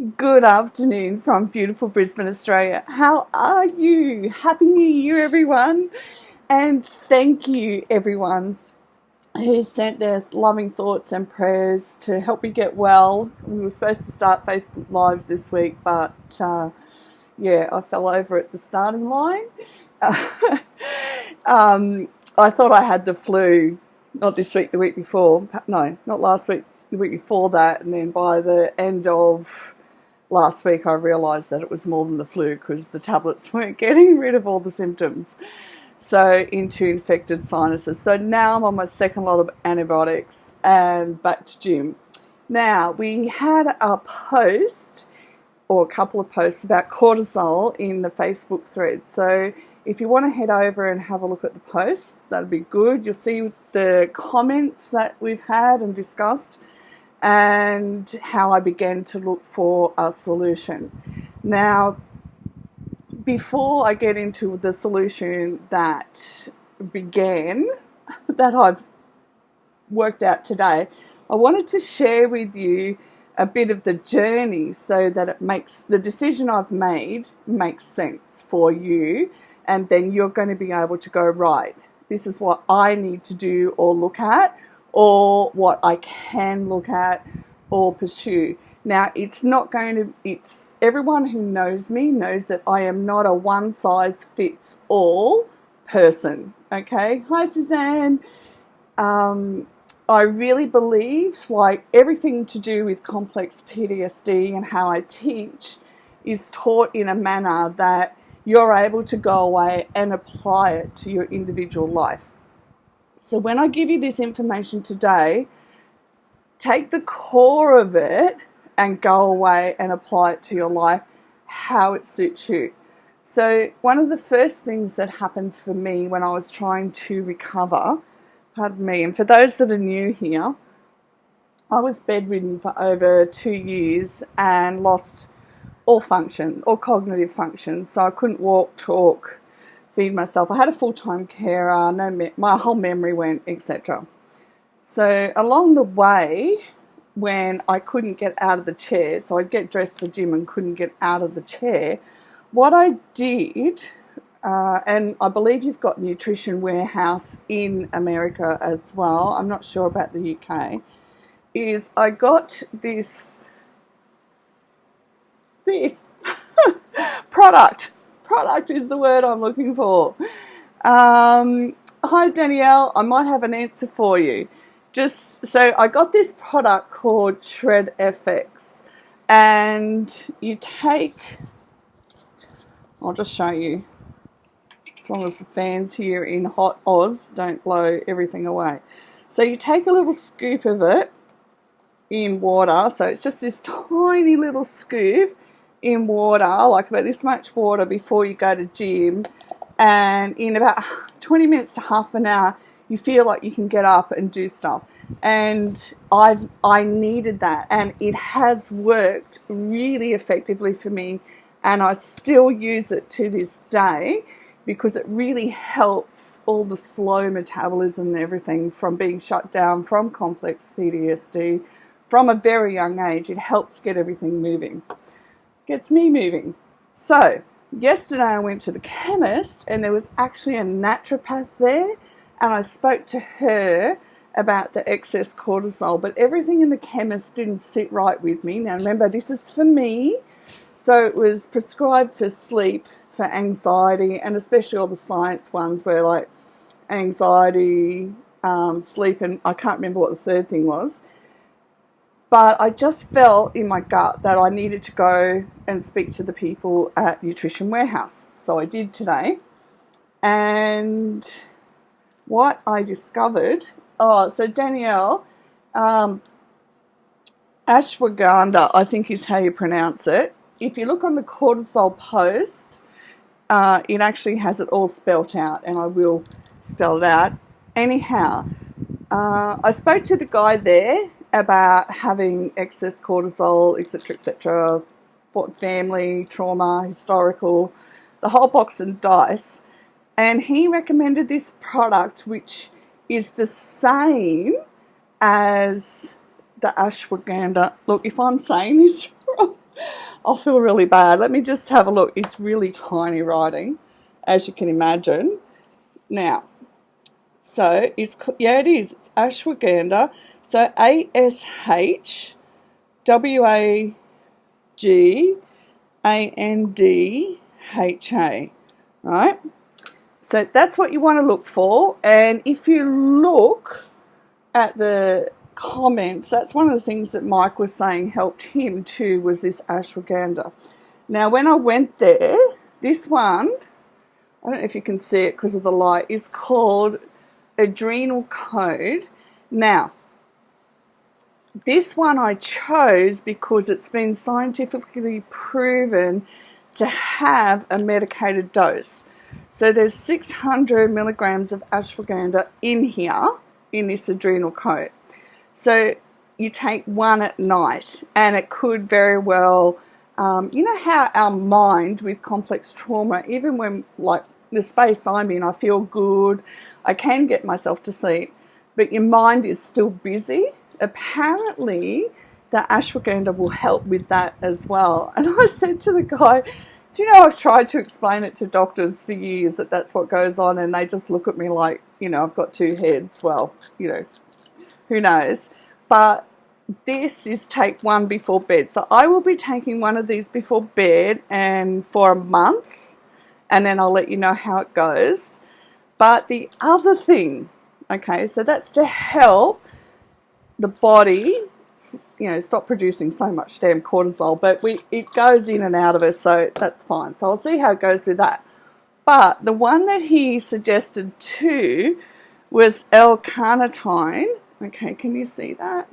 Good afternoon from beautiful Brisbane, Australia. How are you? Happy New Year, everyone. And thank you, everyone who sent their loving thoughts and prayers to help me get well. We were supposed to start Facebook Lives this week, but I fell over at the starting line. I thought I had the flu, not this week, the week before. No, not last week, the week before that. And then by the end of last week, I realised that it was more than the flu because the tablets weren't getting rid of all the symptoms. So into infected sinuses. So now I'm on my second lot of antibiotics and back to gym. Now, we had a post or a couple of posts about cortisol in the Facebook thread. So if you want to head over and have a look at the post, that'd be good. You'll see the comments that we've had and discussed and how I began to look for a solution. Now, before I get into the solution that I've worked out today, I wanted to share with you a bit of the journey so that it makes the decision I've made makes sense for you, and then you're going to be able to go, right, this is what I need to do or look at, or what I can look at or pursue. Now, it's everyone who knows me knows that I am not a one size fits all person. Okay. Hi, Suzanne. I really believe, like, everything to do with complex PTSD and how I teach is taught in a manner that you're able to go away and apply it to your individual life. So when I give you this information today, take the core of it and go away and apply it to your life how it suits you. So one of the first things that happened for me when I was trying to recover, pardon me, and for those that are new here, I was bedridden for over 2 years and lost all function, all cognitive function. So I couldn't walk, talk, feed myself. I had a full-time carer, my whole memory went, etc. So along the way, when I couldn't get out of the chair, so I'd get dressed for gym and couldn't get out of the chair, what I did, and I believe you've got Nutrition Warehouse in America as well, I'm not sure about the UK, is I got this product. Product is the word I'm looking for. Hi Danielle, I might have an answer for you. So I got this product called Shred FX, and I'll just show you, as long as the fans here in hot Oz don't blow everything away. So you take a little scoop of it in water, so it's just this tiny little scoop in water, like about this much water before you go to gym, and in about 20 minutes to half an hour, you feel like you can get up and do stuff. And I needed that, and it has worked really effectively for me, and I still use it to this day because it really helps all the slow metabolism and everything from being shut down from complex PTSD from a very young age. It helps get everything moving. Gets me moving. So yesterday I went to the chemist and there was actually a naturopath there, and I spoke to her about the excess cortisol, but everything in the chemist didn't sit right with me. Now remember, this is for me, so it was prescribed for sleep, for anxiety, and especially all the science ones where like anxiety, sleep, and I can't remember what the third thing was. But I just felt in my gut that I needed to go and speak to the people at Nutrition Warehouse. So I did today. And what I discovered, so Danielle, ashwagandha, I think is how you pronounce it. If you look on the cortisol post, it actually has it all spelt out, and I will spell it out. Anyhow, I spoke to the guy there about having excess cortisol, etc., family, trauma, historical, the whole box and dice. And he recommended this product, which is the same as the ashwagandha. Look, if I'm saying this wrong, I'll feel really bad. Let me just have a look. It's really tiny writing, as you can imagine. Now, so it's, yeah, it is. It's ashwagandha. So ASHWAGANDHA, right? So that's what you want to look for. And if you look at the comments, that's one of the things that Mike was saying helped him too, was this ashwagandha. Now, when I went there, this one, I don't know if you can see it because of the light, is called Adrenal Code. Now, this one I chose because it's been scientifically proven to have a medicated dose. So there's 600 milligrams of ashwagandha in here, in this Adrenal Code. So you take one at night, and it could very well, you know how our mind with complex trauma, even when, like the space I'm in, I feel good, I can get myself to sleep, but your mind is still busy. Apparently, the ashwagandha will help with that as well. And I said to the guy, do you know, I've tried to explain it to doctors for years that that's what goes on, and they just look at me like, you know, I've got two heads. Well, you know, who knows? But this is take one before bed. So I will be taking one of these before bed and for a month, and then I'll let you know how it goes. But the other thing, okay, so that's to help the body, you know, stop producing so much damn cortisol, but it goes in and out of us, so that's fine. So I'll see how it goes with that. But the one that he suggested too was L-carnitine. Okay, can you see that?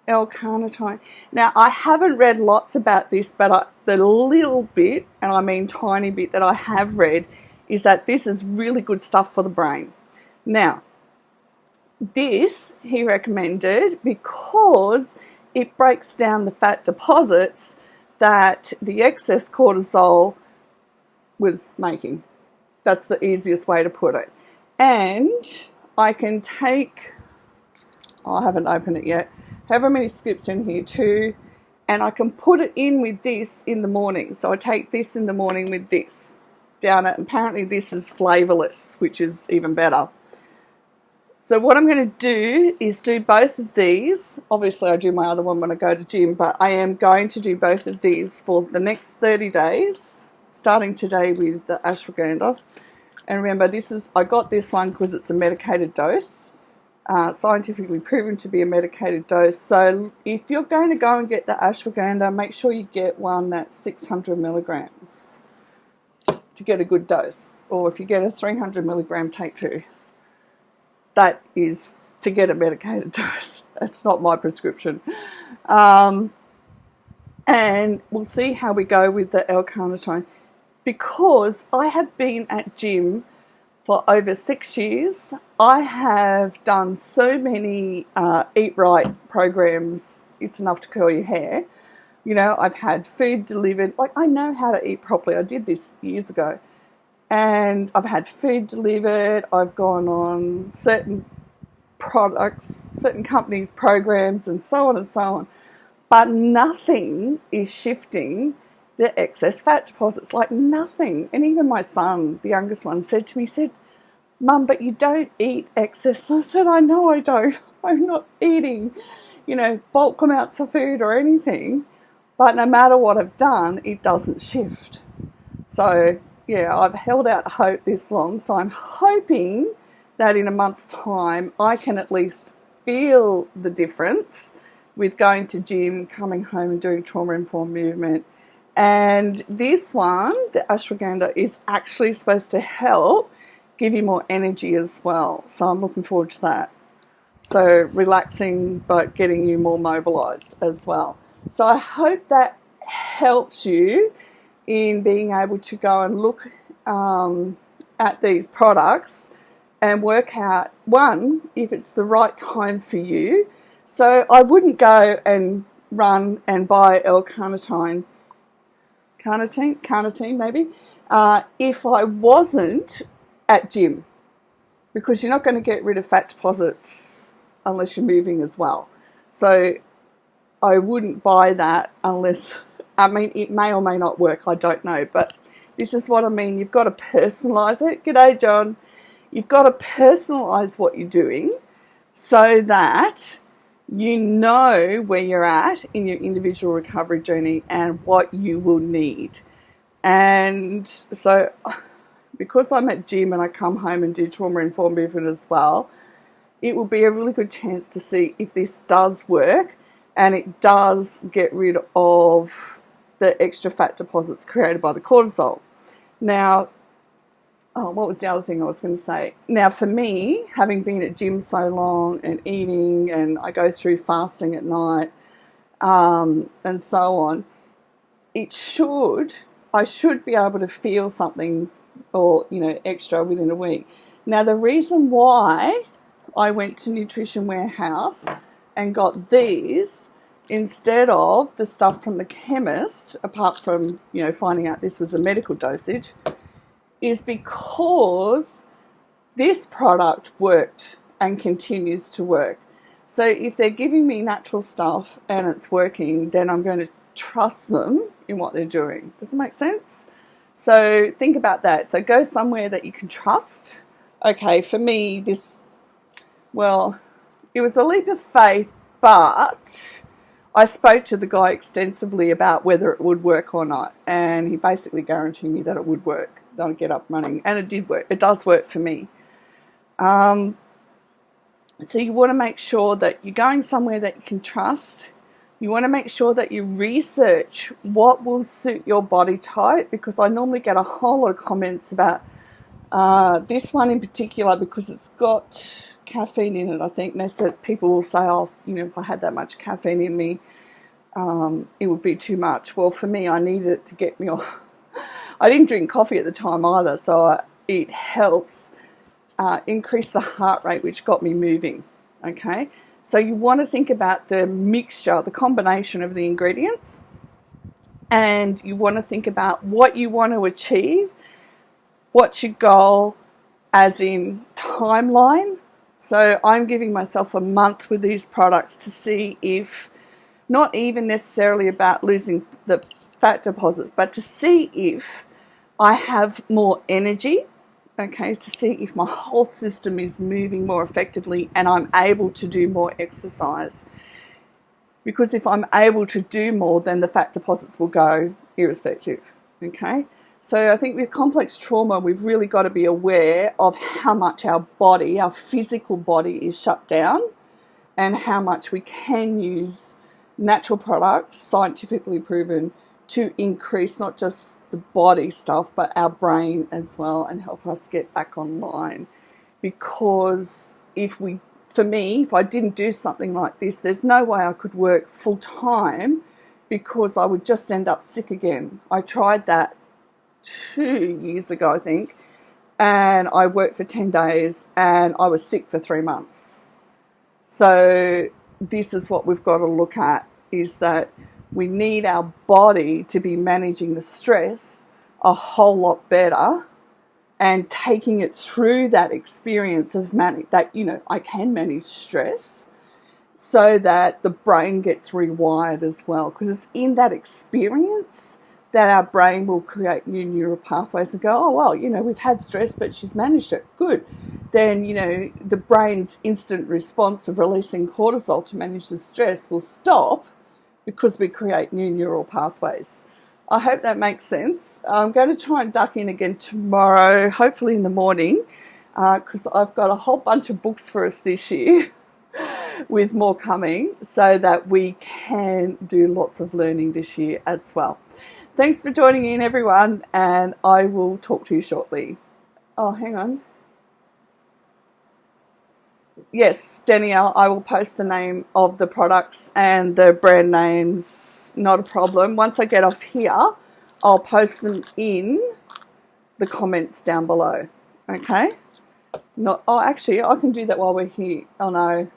L-carnitine. Now, I haven't read lots about this, but the little bit, and I mean tiny bit, that I have read is that this is really good stuff for the brain. Now, this he recommended because it breaks down the fat deposits that the excess cortisol was making. That's the easiest way to put it. And I can take, I haven't opened it yet, however many scoops in here, 2, and I can put it in with this in the morning. So I take this in the morning with this down it, and apparently this is flavorless, which is even better. So what I'm going to do is do both of these. Obviously I do my other one when I go to gym, but I am going to do both of these for the next 30 days, starting today with the ashwagandha. And remember, this is, I got this one because it's a medicated dose, scientifically proven to be a medicated dose. So if you're going to go and get the ashwagandha, make sure you get one that's 600 milligrams to get a good dose. Or if you get a 300 milligram, take 2. That is to get a medicated dose. That's not my prescription. And we'll see how we go with the L-carnitine, because I have been at gym for over 6 years. I have done so many Eat Right programs, it's enough to curl your hair. You know, I've had food delivered. Like, I know how to eat properly. I did this years ago. And I've had food delivered. I've gone on certain products, certain companies' programs, and so on and so on. But nothing is shifting the excess fat deposits, like nothing. And even my son, the youngest one, said to me, said, Mum, but you don't eat excess. And I said, I know I don't. I'm not eating, you know, bulk amounts of food or anything. But no matter what I've done, it doesn't shift. So yeah, I've held out hope this long, so I'm hoping that in a month's time I can at least feel the difference with going to gym, coming home and doing trauma-informed movement. And this one, the ashwagandha, is actually supposed to help give you more energy as well. So I'm looking forward to that. So relaxing, but getting you more mobilized as well. So I hope that helps you in being able to go and look at these products and work out, one, if it's the right time for you. So I wouldn't go and run and buy L-carnitine, carnitine maybe, if I wasn't at gym, because you're not going to get rid of fat deposits unless you're moving as well. So I wouldn't buy that unless, I mean, it may or may not work, I don't know, but this is what I mean. You've got to personalise it. G'day, John. You've got to personalise what you're doing so that you know where you're at in your individual recovery journey and what you will need. And so because I'm at gym and I come home and do trauma-informed movement as well, it will be a really good chance to see if this does work and it does get rid of the extra fat deposits created by the cortisol. Now, what was the other thing I was going to say? Now, for me, having been at gym so long and eating, and I go through fasting at night, and so on, I should be able to feel something or, extra within a week. Now, the reason why I went to Nutrition Warehouse and got these instead of the stuff from the chemist, apart from, finding out this was a medical dosage, is because this product worked and continues to work. So if they're giving me natural stuff and it's working, then I'm going to trust them in what they're doing. Does it make sense? So think about that. So go somewhere that you can trust. Okay, for me, it was a leap of faith, but I spoke to the guy extensively about whether it would work or not, and he basically guaranteed me that it would work. That I'd get up running, and it did work. It does work for me. So you want to make sure that you're going somewhere that you can trust. You want to make sure that you research what will suit your body type, because I normally get a whole lot of comments about this one in particular because it's got caffeine in it, I think. And they said people will say, if I had that much caffeine in me, it would be too much. Well, for me, I needed it to get me off. I didn't drink coffee at the time either, so it helps increase the heart rate, which got me moving, okay? So you want to think about the mixture, the combination of the ingredients, and you want to think about what you want to achieve, what's your goal, as in timeline. So I'm giving myself a month with these products to see if, not even necessarily about losing the fat deposits, but to see if I have more energy, okay, to see if my whole system is moving more effectively and I'm able to do more exercise. Because if I'm able to do more, then the fat deposits will go irrespective, okay? So I think with complex trauma, we've really got to be aware of how much our body, our physical body, is shut down and how much we can use natural products, scientifically proven, to increase not just the body stuff, but our brain as well, and help us get back online. Because if I didn't do something like this, there's no way I could work full time, because I would just end up sick again. I tried that 2 years ago, I think, and I worked for 10 days and I was sick for 3 months. So this is what we've got to look at, is that we need our body to be managing the stress a whole lot better and taking it through that experience of I can manage stress, so that the brain gets rewired as well. Because it's in that experience that our brain will create new neural pathways and go, we've had stress, but she's managed it. Good. Then, the brain's instant response of releasing cortisol to manage the stress will stop, because we create new neural pathways. I hope that makes sense. I'm going to try and duck in again tomorrow, hopefully in the morning, because I've got a whole bunch of books for us this year with more coming, so that we can do lots of learning this year as well. Thanks for joining in, everyone, and I will talk to you shortly. Oh, hang on. Yes, Danielle, I will post the name of the products and the brand names, not a problem. Once I get off here, I'll post them in the comments down below, okay? Actually, I can do that while we're here. Oh, no,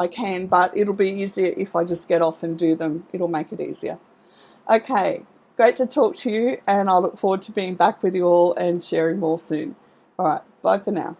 I can, but it'll be easier if I just get off and do them. It'll make it easier. Okay, great to talk to you, and I look forward to being back with you all and sharing more soon. All right, bye for now.